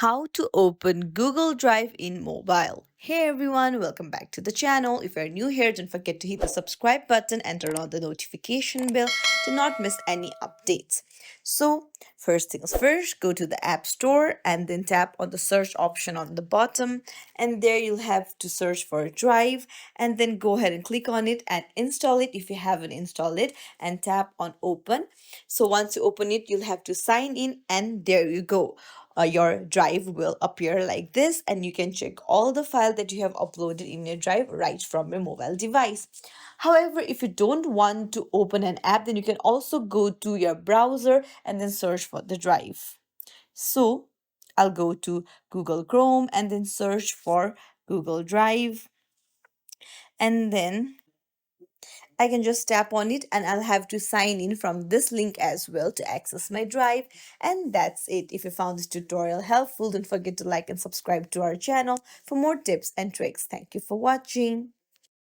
How to open Google Drive in mobile. Hey everyone, welcome back to the channel. If you're new here, don't forget to hit the subscribe button and turn on the notification bell to not miss any updates. So, first things first, go to the App Store and then tap on the search option on the bottom, and there you'll have to search for Drive and then go ahead and click on it and install it if you haven't installed it, and tap on open. So once you open it, you'll have to sign in, and there you go. Your drive will appear like this, and you can check all the file that you have uploaded in your drive right from your mobile device. However, if you don't want to open an app, then you can also go to your browser and then search for the drive. So I'll go to Google Chrome and then search for Google Drive, and then I can just tap on it, and I'll have to sign in from this link as well to access my drive. And that's it. If you found this tutorial helpful, don't forget to like and subscribe to our channel for more tips and tricks. Thank you for watching.